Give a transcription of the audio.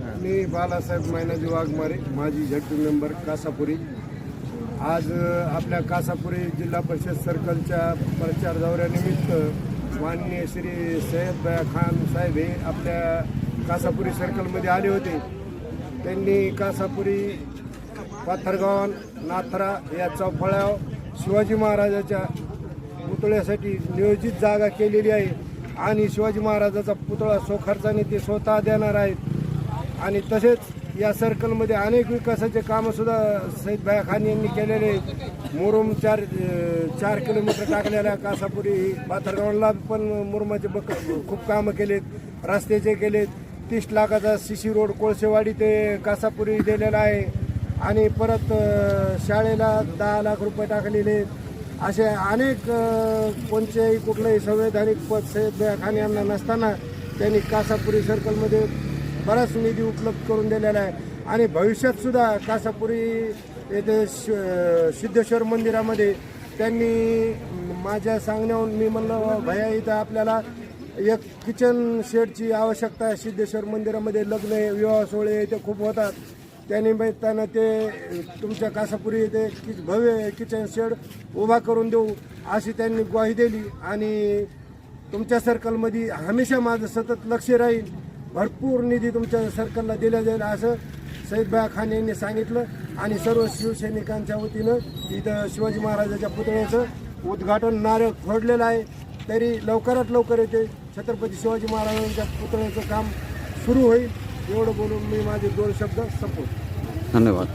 मी बालासाहेब मैनाजी वाघमारे, माजी झडपी मेंबर कासापुरी। आज आपल्या कासापुरी जिल्हा परिषद सर्कलच्या प्रचार दौऱ्यानिमित्त माननीय श्री सय्यद बया खान साहेब हे आपल्या कासापुरी सर्कलमध्ये आले होते। त्यांनी कासापुरी, पाथरगाव, नाथरा या चौफळ्यावर शिवाजी महाराजाच्या पुतळ्यासाठी नियोजित जागा केलेली आहे आणि शिवाजी महाराजाचा पुतळा स्वखर्चाने ते स्वतः देणार आहेत। आणि तसेच या सर्कलमध्ये अनेक विकासाचे कामंसुद्धा सय्यद बया खान यांनी केलेले आहेत। मुरुम 4 किलोमीटर टाकलेल्या कासापुरी पाथरगावला पण मुरुमाचे खूप कामं केलेत, रस्त्याचे केलेत। 30 लाखाचा सीसी रोड कोळसेवाडी ते कासापुरी दिलेला आहे आणि परत शाळेला 10 लाख रुपये टाकलेले आहेत। असे अनेक कोणत्याही कुठलंही संवैधानिक पद सय्यद बया खान यांना नसताना त्यांनी कासापुरी सर्कलमध्ये बराच निधी उपलब्ध करून दिलेला आहे। आणि भविष्यात सुद्धा कासापुरी येथे सिद्धेश्वर मंदिरामध्ये त्यांनी माझ्या सांगण्यावरून मी म्हणलं भैया इथं आपल्याला एक किचन शेडची आवश्यकता आहे। सिद्धेश्वर मंदिरामध्ये लग्न विवाह सोहळे इथे खूप होतात, त्यानिमित्तानं ते तुमच्या कासापुरी येथे भव्य किचन शेड उभा करून देऊ अशी त्यांनी ग्वाही दिली। आणि तुमच्या सर्कलमध्ये हमेशा माझं सतत लक्ष राहील, भरपूर निधी तुमच्या सर्कलला दिला जाईल असं सय्यद बया खान यांनी सांगितलं। आणि सर्व शिवसैनिकांच्या वतीनं इथं शिवाजी महाराजाच्या पुतळ्याचं उद्घाटन नारळ फोडलेलं आहे, तरी लवकरात लवकर येते छत्रपती शिवाजी महाराजांच्या पुतळ्याचं काम सुरू होईल। एवढं बोलून मी माझे 2 शब्द संपवतो। धन्यवाद।